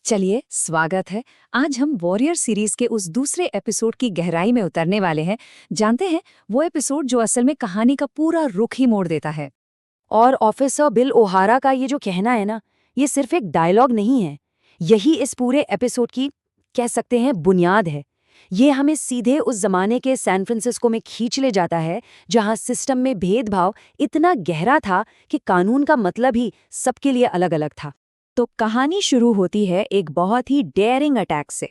चलिए स्वागत है। आज हम वॉरियर सीरीज के उस दूसरे एपिसोड की गहराई में उतरने वाले हैं। जानते हैं वो एपिसोड जो असल में कहानी का पूरा रुख ही मोड़ देता है। और ऑफिसर बिल ओहारा का ये जो कहना है ना, ये सिर्फ एक डायलॉग नहीं है। यही इस पूरे एपिसोड की कह सकते हैं बुनियाद है। ये हमें सीधे उस जमाने के सैन फ्रांसिस्को में खींच ले जाता है जहां सिस्टम में भेदभाव इतना गहरा था कि कानून का मतलब ही सबके लिए अलग अलग था। तो कहानी शुरू होती है एक बहुत ही डेयरिंग अटैक से।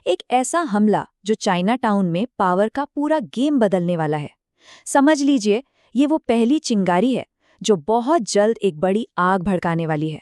एक ऐसा हमला जो चाइना टाउन में पावर का पूरा गेम बदलने वाला है। समझ लीजिए ये वो पहली चिंगारी है जो बहुत जल्द एक बड़ी आग भड़काने वाली है।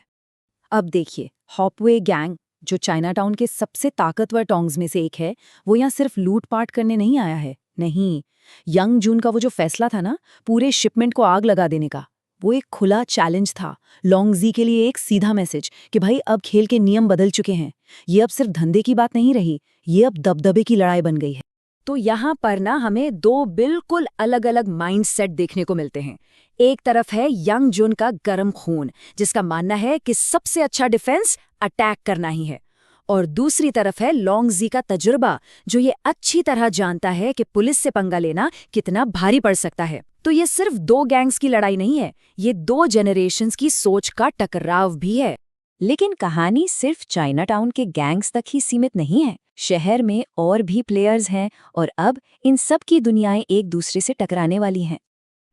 अब देखिए, हॉपवे गैंग जो चाइना टाउन के सबसे ताकतवर टोंग्स में से एक है, वो यहाँ सिर्फ लूटपाट करने नहीं आया है। नहीं, यंग जून का वो जो फैसला था ना, पूरे शिपमेंट को आग लगा देने का, वो एक खुला चैलेंज था। लॉन्गजी के लिए एक सीधा मैसेज कि भाई अब खेल के नियम बदल चुके हैं। ये अब सिर्फ धंधे की बात नहीं रही, ये अब दबदबे की लड़ाई बन गई है। तो यहाँ पर ना हमें दो बिल्कुल अलग अलग माइंडसेट देखने को मिलते हैं। एक तरफ है यंग जून का गर्म खून, जिसका मानना है कि सबसे अच्छा डिफेंस अटैक करना ही है। और दूसरी तरफ है लॉन्गजी का तजुर्बा, जो ये अच्छी तरह जानता है कि पुलिस से पंगा लेना कितना भारी पड़ सकता है। तो ये सिर्फ दो गैंग्स की लड़ाई नहीं है, ये दो जेनरेशंस की सोच का टकराव भी है। लेकिन कहानी सिर्फ चाइना टाउन के गैंग्स तक ही सीमित नहीं है। शहर में और भी प्लेयर्स हैं और अब इन सब की दुनियाएं एक दूसरे से टकराने वाली हैं।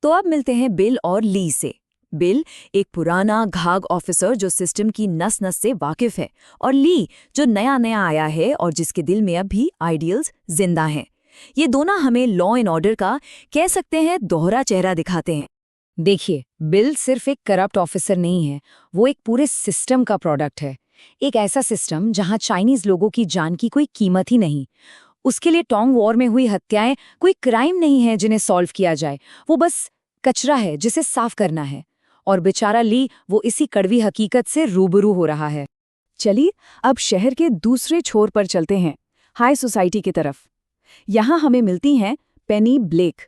तो अब मिलते हैं बिल और ली से। बिल एक पुराना घाग ऑफिसर जो सिस्टम की नस नस से वाकिफ है, और ली जो नया नया आया है और जिसके दिल में अब भी आइडियल्स जिंदा हैं। ये दोनों हमें लॉ एंड ऑर्डर का कह सकते हैं दोहरा चेहरा दिखाते हैं। देखिए, बिल सिर्फ एक करप्ट ऑफिसर नहीं है, वो एक पूरे सिस्टम का प्रोडक्ट है। एक ऐसा सिस्टम जहां चाइनीज लोगों की जान की कोई कीमत ही नहीं। उसके लिए टोंग वॉर में हुई हत्याएं कोई क्राइम नहीं है जिन्हें सॉल्व किया जाए, वो बस कचरा है जिसे साफ करना है। और बेचारा ली वो इसी कड़वी हकीकत से रूबरू हो रहा है। चलिए अब शहर के दूसरे छोर पर चलते हैं, हाई सोसाइटी की तरफ। यहाँ हमें मिलती हैं पेनी ब्लेक।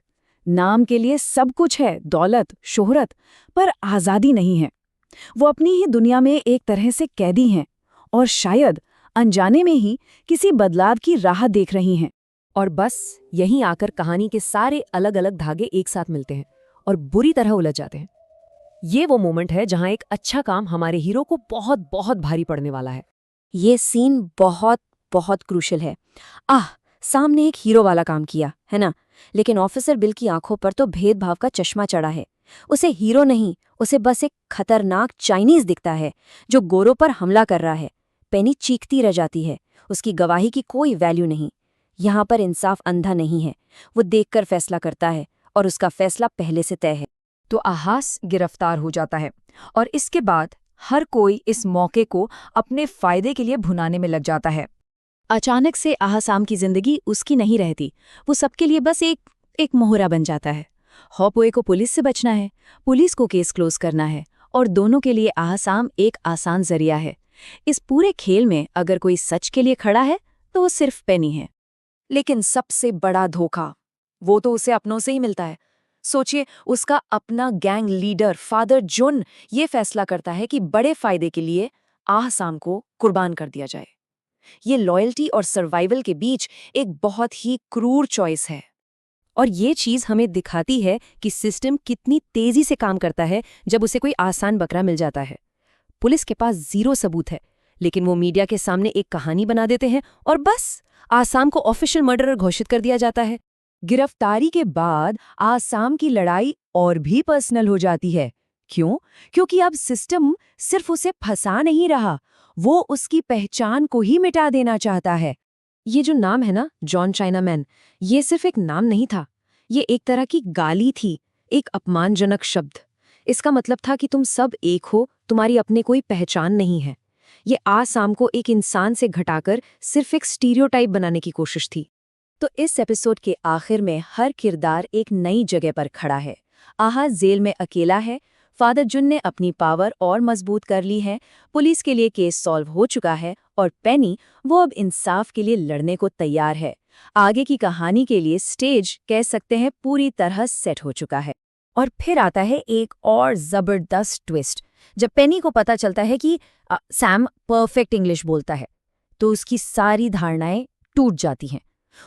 नाम के लिए सब कुछ है, दौलत, शोहरत, पर आज़ादी नहीं है। वो अपनी ही दुनिया में एक तरह से कैदी हैं और शायद अनजाने में ही किसी बदलाव की राह देख रही हैं। और बस यहीं आकर कहानी के सारे अलग अलग धागे एक साथ मिलते हैं और बुरी तरह उलझ जाते हैं। ये वो मोमेंट है जहां एक अच्छा काम हमारे हीरो को बहुत बहुत भारी पड़ने वाला है। ये सीन बहुत बहुत क्रूशल है। सामने एक हीरो वाला काम किया है ना, लेकिन ऑफिसर बिल की आंखों पर तो भेदभाव का चश्मा चढ़ा है। उसे हीरो नहीं, उसे बस एक खतरनाक चाइनीज दिखता है जो गोरों पर हमला कर रहा है। पेनी चीखती रह जाती है, उसकी गवाही की कोई वैल्यू नहीं। यहाँ पर इंसाफ अंधा नहीं है, वो देखकर फैसला करता है और उसका फैसला पहले से तय है। तो आहास गिरफ्तार हो जाता है और इसके बाद हर कोई इस मौके को अपने फायदे के लिए भुनाने में लग जाता है। अचानक से आसाम की जिंदगी उसकी नहीं रहती, वो सबके लिए बस एक मोहरा बन जाता है। हॉपवे को पुलिस से बचना है, पुलिस को केस क्लोज करना है, और दोनों के लिए आसाम एक आसान जरिया है। इस पूरे खेल में अगर कोई सच के लिए खड़ा है तो वो सिर्फ पेनी है। लेकिन सबसे बड़ा धोखा वो तो उसे अपनों से ही मिलता है। सोचिए, उसका अपना गैंग लीडर फादर जुन ये फैसला करता है कि बड़े फायदे के लिए आसाम को कुर्बान कर दिया जाए। ये लॉयल्टी और सर्वाइवल के बीच एक बहुत ही क्रूर चॉइस है। और ये चीज हमें दिखाती है कि सिस्टम कितनी तेजी से काम करता है जब उसे कोई आसान बकरा मिल जाता है। पुलिस के पास जीरो सबूत है, लेकिन वो मीडिया के सामने एक कहानी बना देते हैं और बस आसाम को ऑफिशियल मर्डरर घोषित कर दिया जाता है। गिरफ्तारी के बाद आसाम की लड़ाई और भी पर्सनल हो जाती है। क्यों? क्योंकि अब सिस्टम सिर्फ उसे फंसा नहीं रहा, वो उसकी पहचान को ही मिटा देना चाहता है। ये जो नाम है ना, जॉन चाइनामैन, ये सिर्फ एक नाम नहीं था, ये एक तरह की गाली थी, एक अपमानजनक शब्द। इसका मतलब था कि तुम सब एक हो, तुम्हारी अपने कोई पहचान नहीं है। ये आसाम को एक इंसान से घटाकर सिर्फ एक स्टीरियोटाइप बनाने की कोशिश थी। तो इस एपिसोड के आखिर में हर किरदार एक नई जगह पर खड़ा है। आहा जेल में अकेला है, फादर जुन ने अपनी पावर और मजबूत कर ली है, पुलिस के लिए केस सॉल्व हो चुका है, और पेनी वो अब इंसाफ के लिए लड़ने को तैयार है। आगे की कहानी के लिए स्टेज कह सकते हैं पूरी तरह सेट हो चुका है। और फिर आता है एक और जबरदस्त ट्विस्ट, जब पेनी को पता चलता है कि सैम परफेक्ट इंग्लिश बोलता है। तो उसकी सारी धारणाएं टूट जाती हैं।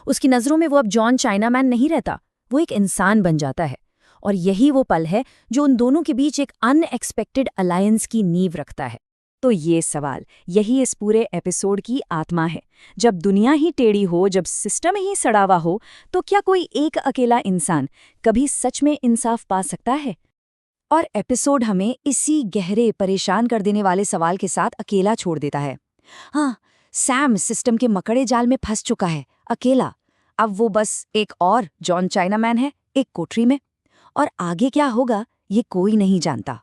उसकी नज़रों में वो अब जॉन चाइनामैन नहीं रहता, वो एक इंसान बन जाता है। और यही वो पल है जो उन दोनों के बीच एक अनएक्सपेक्टेड अलायंस की नींव रखता है। तो ये सवाल, यही इस पूरे एपिसोड की आत्मा है। जब दुनिया ही टेढ़ी हो, जब सिस्टम ही सड़ावा हो, तो क्या कोई एक अकेला इंसान कभी सच में इंसाफ पा सकता है? और एपिसोड हमें इसी गहरे, परेशान कर देने वाले सवाल के साथ अकेला छोड़ देता है। हाँ, सैम सिस्टम के मकड़े जाल में फंस चुका है, अकेला। अब वो बस एक और जॉन चाइनामैन है, एक कोठरी में। और आगे क्या होगा, ये कोई नहीं जानता।